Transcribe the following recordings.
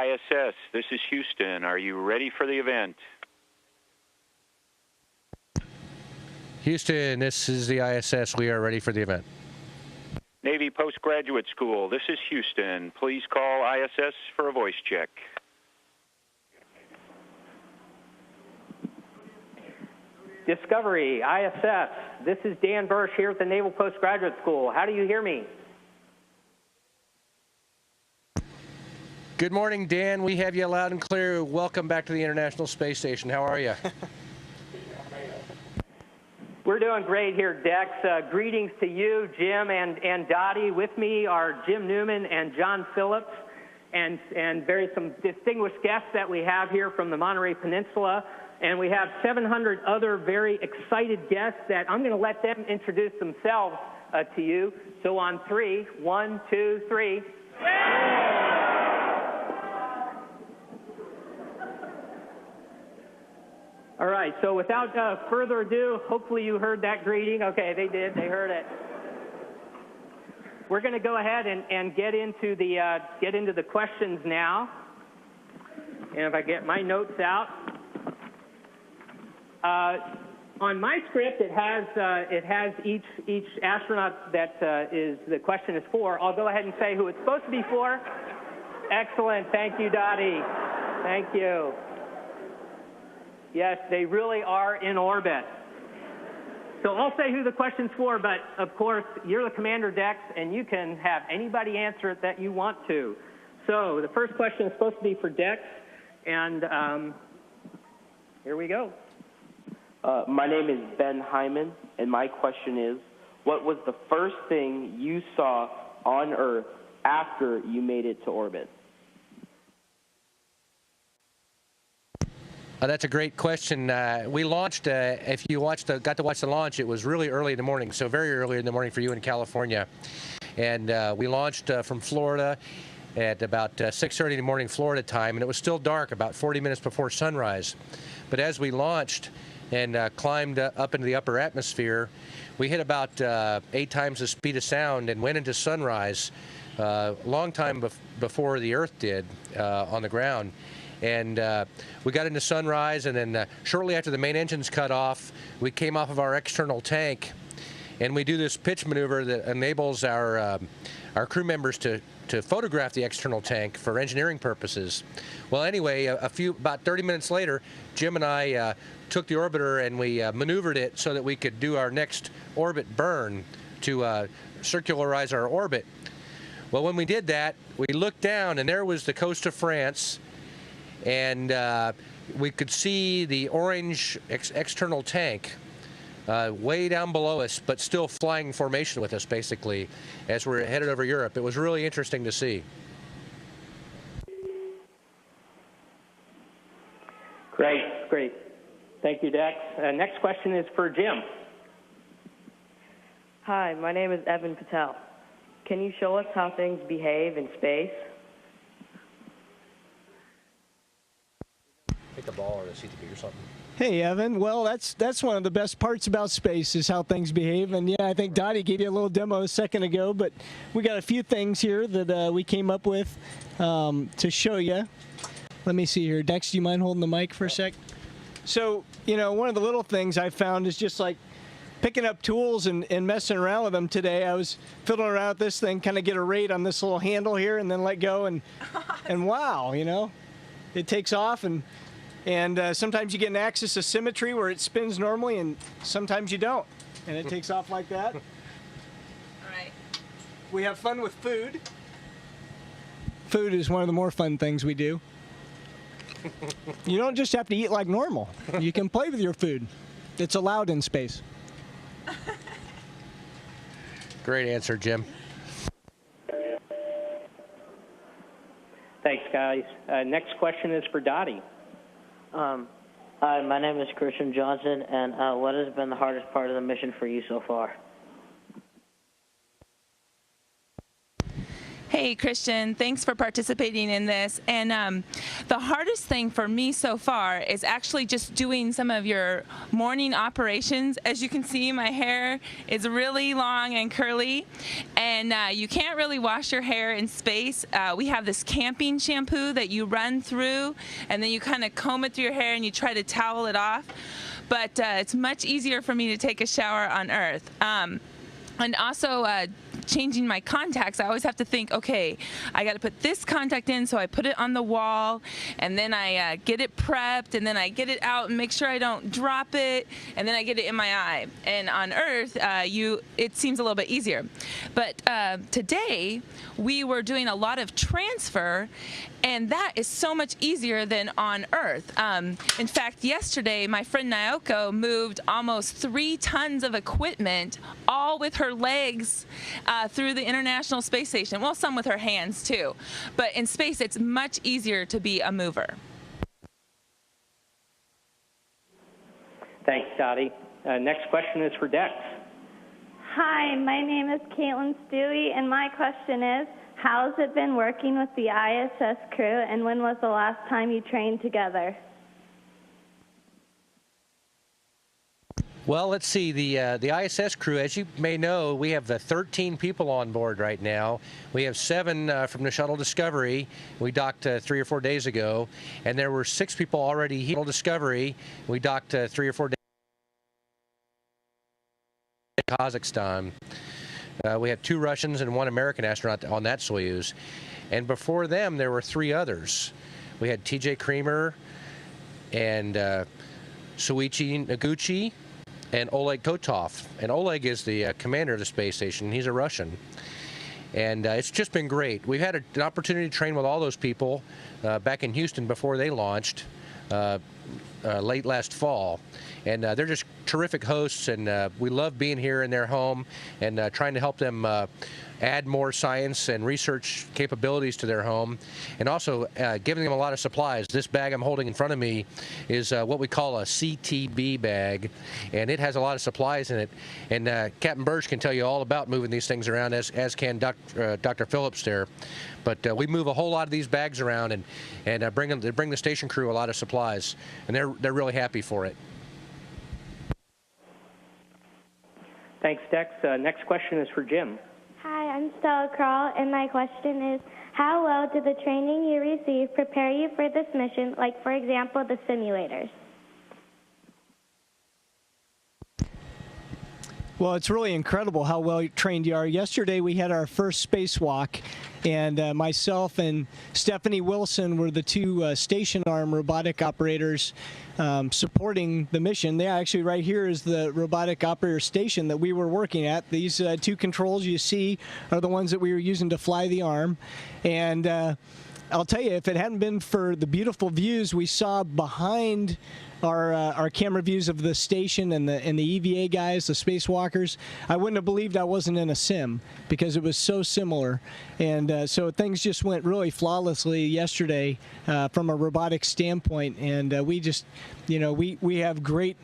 ISS, this is Houston. Are you ready for the event? Houston, this is the ISS. We are ready for the event. Navy Postgraduate School, this is Houston. Please call ISS for a voice check. Discovery, ISS, this is Dan Bursch here at the Naval Postgraduate School. How do you hear me? Good morning, Dan. We have you loud and clear. Welcome back to the International Space Station. How are you? We're doing great here, Dex. Greetings to you, Jim and Dottie. With me are Jim Newman and John Phillips, and some distinguished guests that we have here from the Monterey Peninsula. And we have 700 other very excited guests that I'm going to let them introduce themselves to you. So on 3, 1, 2, 3. All right, so without further ado, hopefully you heard that greeting. Okay, they did, they heard it. We're going to go ahead and get into the questions now. And if I get my notes out. On my script, it has each astronaut that the question is for. I'll go ahead and say who it's supposed to be for. Excellent. Thank you, Dottie. Thank you. Yes, they really are in orbit. So I'll say who the question's for, but of course, you're the commander, Dex, and you can have anybody answer it that you want to. So the first question is supposed to be for Dex, and here we go. My name is Ben Hyman, and my question is, what was the first thing you saw on Earth after you made it to orbit? That's a great question. We launched, if you got to watch the launch, it was really early in the morning, so very early in the morning for you in California. And we launched from Florida at about 6:30 in the morning Florida time, and it was still dark, about 40 minutes before sunrise. But as we launched and climbed up into the upper atmosphere, we hit about 8 times the speed of sound and went into sunrise a long time before the Earth did on the ground. And we got into sunrise, and then shortly after the main engines cut off, we came off of our external tank, and we do this pitch maneuver that enables our crew members to photograph the external tank for engineering purposes. Well, anyway, about 30 minutes later, Jim and I took the orbiter and we maneuvered it so that we could do our next orbit burn to circularize our orbit. Well, when we did that, we looked down, and there was the coast of France, and we could see the orange external tank way down below us, but still flying formation with us, basically, as we're headed over Europe. It was really interesting to see. Great. Thank you, Dex. Next question is for Jim. Hi, my name is Evan Patel. Can you show us how things behave in space? Take the ball or the CTP or something. Hey, Evan. Well, that's one of the best parts about space is how things behave. And, yeah, I think Dottie gave you a little demo a second ago, but we got a few things here that we came up with to show you. Let me see here. Dex, do you mind holding the mic for a sec? So, one of the little things I found is just like picking up tools and messing around with them today. I was fiddling around with this thing, kind of get a rate on this little handle here and then let go, and wow, it takes off, and sometimes you get an axis of symmetry where it spins normally, and sometimes you don't, and it takes off like that. All right. We have fun with food. Food is one of the more fun things we do. You don't just have to eat like normal. You can play with your food. It's allowed in space. Great answer, Jim. Thanks, guys. Next question is for Dottie. Hi, my name is Christian Johnson, and what has been the hardest part of the mission for you so far? Hey, Christian, thanks for participating in this. And the hardest thing for me so far is actually just doing some of your morning operations. As you can see, my hair is really long and curly, and you can't really wash your hair in space. We have this camping shampoo that you run through, and then you kind of comb it through your hair and you try to towel it off. But it's much easier for me to take a shower on Earth. And also changing my contacts, I always have to think, okay, I got to put this contact in, so I put it on the wall, and then I get it prepped, and then I get it out and make sure I don't drop it, and then I get it in my eye. And on Earth, it seems a little bit easier. But today, we were doing a lot of transfer, and that is so much easier than on Earth. In fact, yesterday, my friend Naoko moved almost 3 tons of equipment, all with her legs, through the International Space Station. Well, some with her hands, too. But in space, it's much easier to be a mover. Thanks, Dottie. Next question is for Dex. Hi, my name is Caitlin Stewie, and my question is, how's it been working with the ISS crew, and when was the last time you trained together? Well, let's see. The ISS crew, as you may know, we have 13 people on board right now. We have 7 from the shuttle Discovery. We docked 3 or 4 days ago, and there were 6 people already here. Discovery. We docked 3 or 4 days in Kazakhstan. We have 2 Russians and 1 American astronaut on that Soyuz, and before them there were 3 others. We had T.J. Creamer and Soichi Noguchi and Oleg Kotov. And Oleg is the commander of the space station. He's a Russian. And it's just been great. We've had an opportunity to train with all those people back in Houston before they launched late last fall. And they're just terrific hosts, and we love being here in their home and trying to help them add more science and research capabilities to their home, and also giving them a lot of supplies. This bag I'm holding in front of me is what we call a CTB bag, and it has a lot of supplies in it. And Captain Burge can tell you all about moving these things around, as can Dr. Phillips there. But we move a whole lot of these bags around and bring the station crew a lot of supplies, and they're really happy for it. Thanks, Dex. Next question is for Jim. Hi, I'm Stella Kral, and my question is, how well did the training you received prepare you for this mission, like, for example, the simulators? Well, it's really incredible how well trained you are. Yesterday we had our first spacewalk, and myself and Stephanie Wilson were the 2 station arm robotic operators supporting the mission. They actually, right here is the robotic operator station that we were working at. These 2 controls you see are the ones that we were using to fly the arm. And I'll tell you, if it hadn't been for the beautiful views we saw behind our camera views of the station and the EVA guys, the spacewalkers, I wouldn't have believed I wasn't in a sim, because it was so similar. And so things just went really flawlessly yesterday from a robotics standpoint. And we just, we have great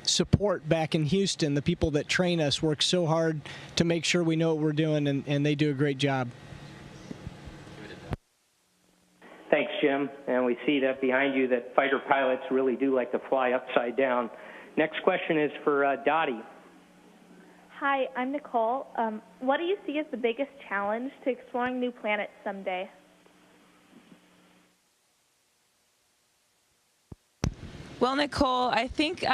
support back in Houston. The people that train us work so hard to make sure we know what we're doing, and they do a great job. Thanks, Jim. And we see that behind you that fighter pilots really do like to fly upside down. Next question is for Dottie. Hi, I'm Nicole. What do you see as the biggest challenge to exploring new planets someday? Well, Nicole, I think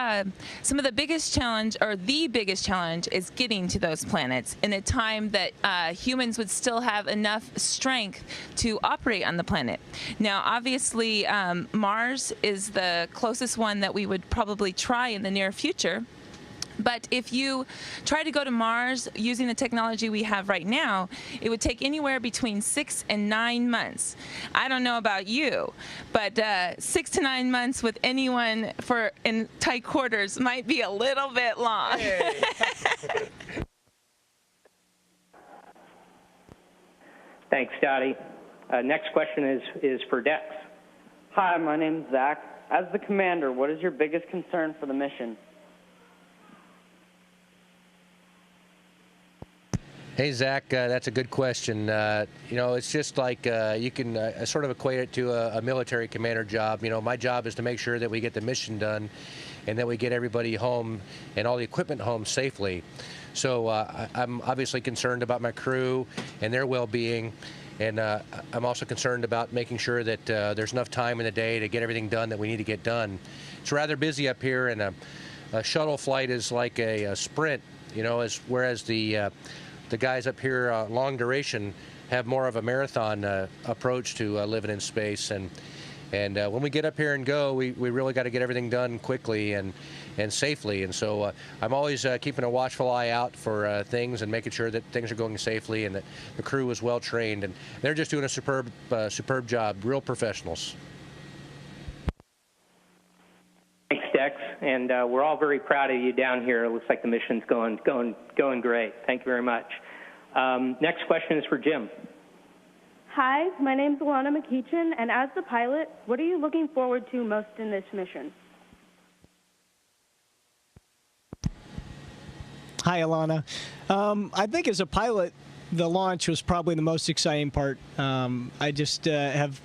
some of the biggest challenge, or the biggest challenge, is getting to those planets in a time that humans would still have enough strength to operate on the planet. Now, obviously, Mars is the closest one that we would probably try in the near future. But if you try to go to Mars using the technology we have right now, it would take anywhere between 6 and 9 months. I don't know about you, but 6 to 9 months with anyone in tight quarters might be a little bit long. Hey. Thanks, Dottie. Next question is for Dex. Hi, my name's Zach. As the commander, what is your biggest concern for the mission? Hey, Zach, that's a good question. It's just like you can sort of equate it to a military commander job. My job is to make sure that we get the mission done and that we get everybody home and all the equipment home safely. So I'm obviously concerned about my crew and their well-being. And I'm also concerned about making sure that there's enough time in the day to get everything done that we need to get done. It's rather busy up here, and a shuttle flight is like a sprint, whereas the guys up here, long duration, have more of a marathon approach to living in space. And when we get up here and go, we really got to get everything done quickly and safely. And so I'm always keeping a watchful eye out for things and making sure that things are going safely and that the crew is well trained. And they're just doing a superb job, real professionals. Thanks, Dex. And we're all very proud of you down here. It looks like the mission's going great. Thank you very much. Next question is for Jim. Hi, my name's Alana McEachin, and as the pilot, what are you looking forward to most in this mission? Hi, Alana. I think as a pilot, the launch was probably the most exciting part. I just have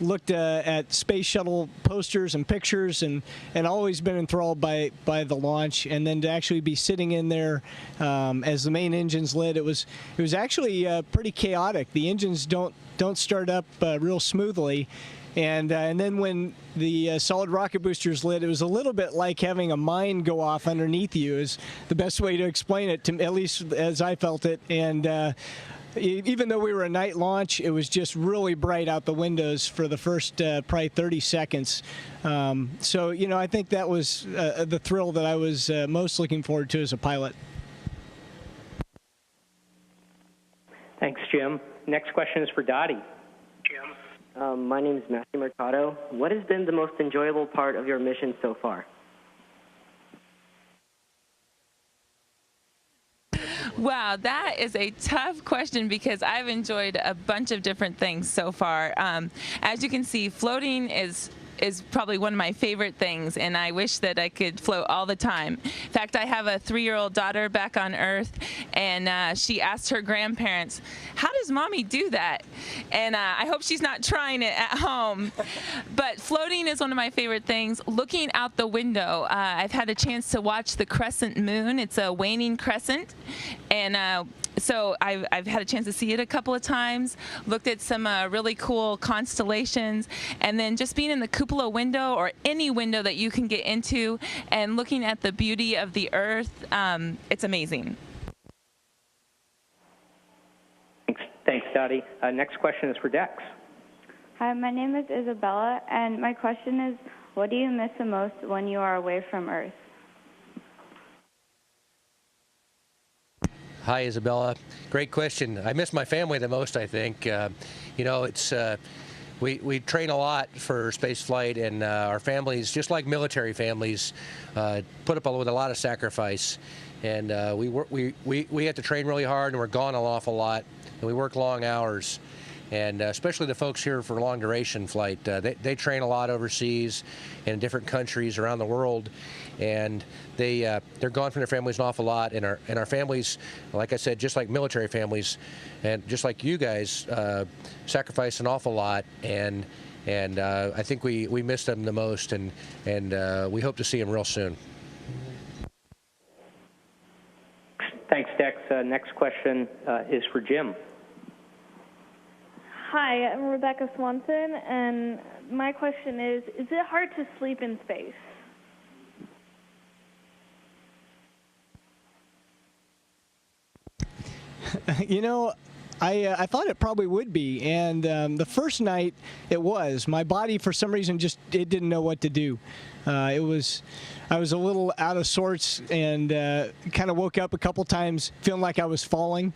looked at space shuttle posters and pictures and always been enthralled by the launch, and then to actually be sitting in there as the main engines lit, it was actually pretty chaotic. The engines don't start up real smoothly, and then when the solid rocket boosters lit, it was a little bit like having a mine go off underneath you is the best way to explain it, to at least as I felt it. And even though we were a night launch, it was just really bright out the windows for the first probably 30 seconds. So, I think that was the thrill that I was most looking forward to as a pilot. Thanks, Jim. Next question is for Dottie. My name is Matthew Mercado. What has been the most enjoyable part of your mission so far? Wow, that is a tough question because I've enjoyed a bunch of different things so far. As you can see, floating is probably one of my favorite things, and I wish that I could float all the time. In fact, I have a 3-year-old daughter back on Earth, and she asked her grandparents, how does mommy do that? And I hope she's not trying it at home. But floating is one of my favorite things. Looking out the window, I've had a chance to watch the crescent moon. It's a waning crescent, and so I've had a chance to see it a couple of times, looked at some really cool constellations, and then just being in the cupola window or any window that you can get into and looking at the beauty of the Earth, it's amazing. Thanks, Dottie. Next question is for Dex. Hi, my name is Isabella, and my question is, what do you miss the most when you are away from Earth? Hi, Isabella. Great question. I miss my family the most, I think. It's we train a lot for space flight, and our families, just like military families, put up with a lot of sacrifice. And we have to train really hard, and we're gone an awful lot, and we work long hours. And especially the folks here for long duration flight, they train a lot overseas and in different countries around the world, and they're gone from their families an awful lot. And our families, like I said, just like military families, and just like you guys, sacrifice an awful lot. And I think we miss them the most, and we hope to see them real soon. Thanks, Dex. Next question is for Jim. Hi, I'm Rebecca Swanson, and my question is it hard to sleep in space? I thought it probably would be, and the first night it was. My body, for some reason, it didn't know what to do. I was a little out of sorts and kind of woke up a couple times feeling like I was falling,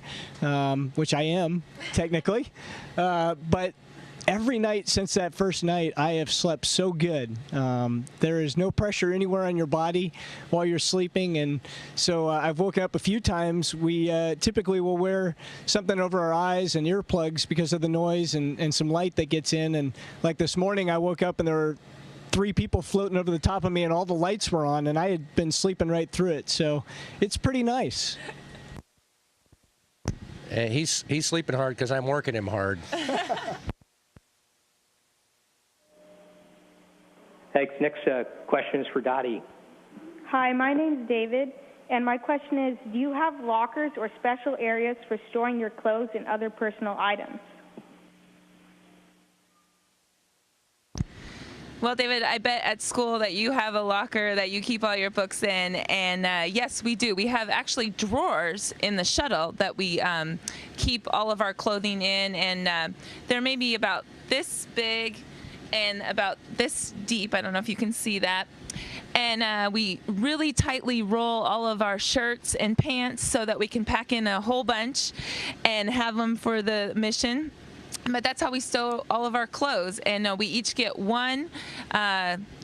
which I am, technically. But every night since that first night, I have slept so good. There is no pressure anywhere on your body while you're sleeping, and so I've woken up a few times. We typically will wear something over our eyes and earplugs because of the noise and some light that gets in. And like this morning, I woke up and there were 3 people floating over the top of me, and all the lights were on, and I had been sleeping right through it. So it's pretty nice. He's sleeping hard because I'm working him hard. Thanks. Next question is for Dottie. Hi, my name's David, and my question is, do you have lockers or special areas for storing your clothes and other personal items? Well, David, I bet at school that you have a locker that you keep all your books in, and yes, we do. We have actually drawers in the shuttle that we keep all of our clothing in, and they're maybe about this big and about this deep. I don't know if you can see that. And we really tightly roll all of our shirts and pants so that we can pack in a whole bunch and have them for the mission. But that's how we stow all of our clothes. And we each get one.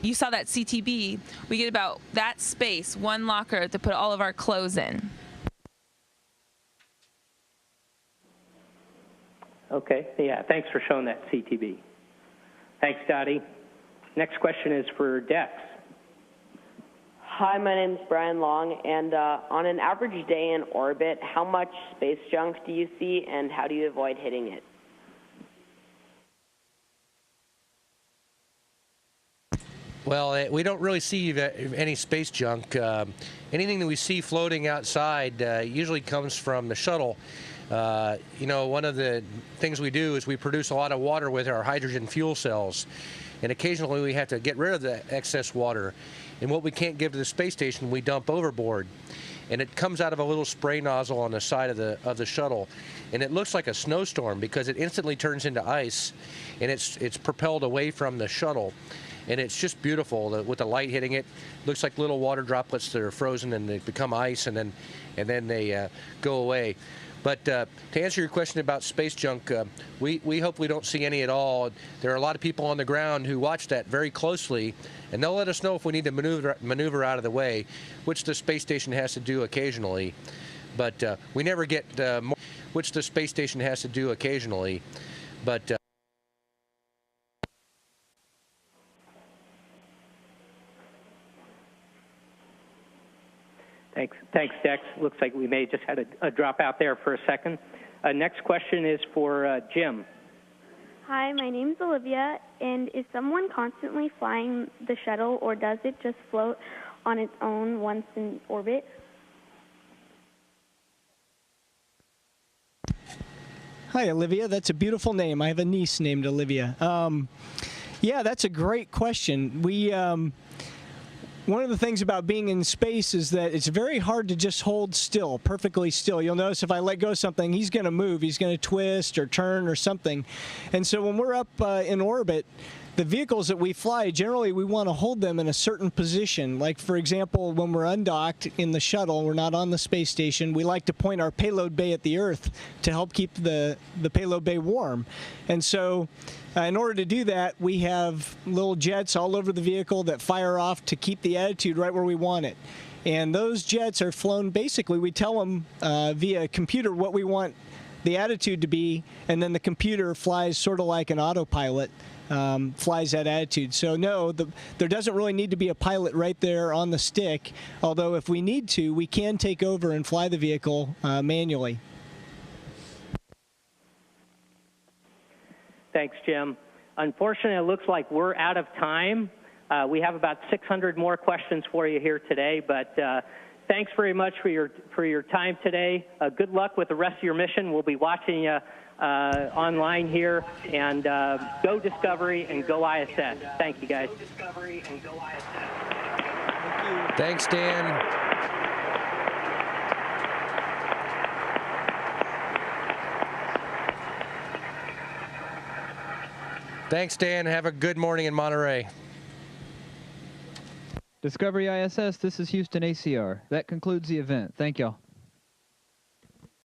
You saw that CTB. We get about that space, one locker to put all of our clothes in. Okay. Yeah, thanks for showing that CTB. Thanks, Dottie. Next question is for Dex. Hi, my name's Brian Long, and on an average day in orbit, how much space junk do you see, and how do you avoid hitting it? Well, we don't really see any space junk. Anything that we see floating outside usually comes from the shuttle. You know, one of the things we do is we produce a lot of water with our hydrogen fuel cells, and occasionally we have to get rid of the excess water. And what we can't give to the space station, we dump overboard. And it comes out of a little spray nozzle on the side of the shuttle, and it looks like a snowstorm because it instantly turns into ice, and it's propelled away from the shuttle. And it's just beautiful with the light hitting it. Looks like little water droplets that are frozen and they become ice, and then they go away. But to answer your question about space junk, we hope we don't see any at all. There are a lot of people on the ground who watch that very closely, and they'll let us know if we need to maneuver out of the way, which the space station has to do occasionally. But we never get more, which the space station has to do occasionally. But Thanks, Dex. Looks like we may have just had a drop out there for a second. Next question is for Jim. Hi, my name's Olivia, and is someone constantly flying the shuttle, or does it just float on its own once in orbit? Hi, Olivia. That's a beautiful name. I have a niece named Olivia. Yeah, that's a great question. One of the things about being in space is that it's very hard to just hold still, perfectly still. You'll notice if I let go of something, he's going to move. He's going to twist or turn or something. And so when we're up in orbit, the vehicles that we fly, generally we want to hold them in a certain position. Like, for example, when we're undocked in the shuttle, we're not on the space station, we like to point our payload bay at the Earth to help keep the payload bay warm. And so in order to do that, we have little jets all over the vehicle that fire off to keep the attitude right where we want it. And those jets are flown, basically, we tell them via computer what we want the attitude to be, and then the computer flies sort of like an autopilot, flies that attitude. So no, there doesn't really need to be a pilot right there on the stick, although if we need to, we can take over and fly the vehicle manually. Thanks, Jim. Unfortunately, it looks like we're out of time. We have about 600 more questions for you here today, but thanks very much for your time today. Good luck with the rest of your mission. We'll be watching you online here, and go Discovery and go ISS. Thank you, guys. Go Discovery and go ISS. Thanks, Dan. Thanks, Dan. Have a good morning in Monterey. Discovery ISS, this is Houston ACR. That concludes the event. Thank y'all.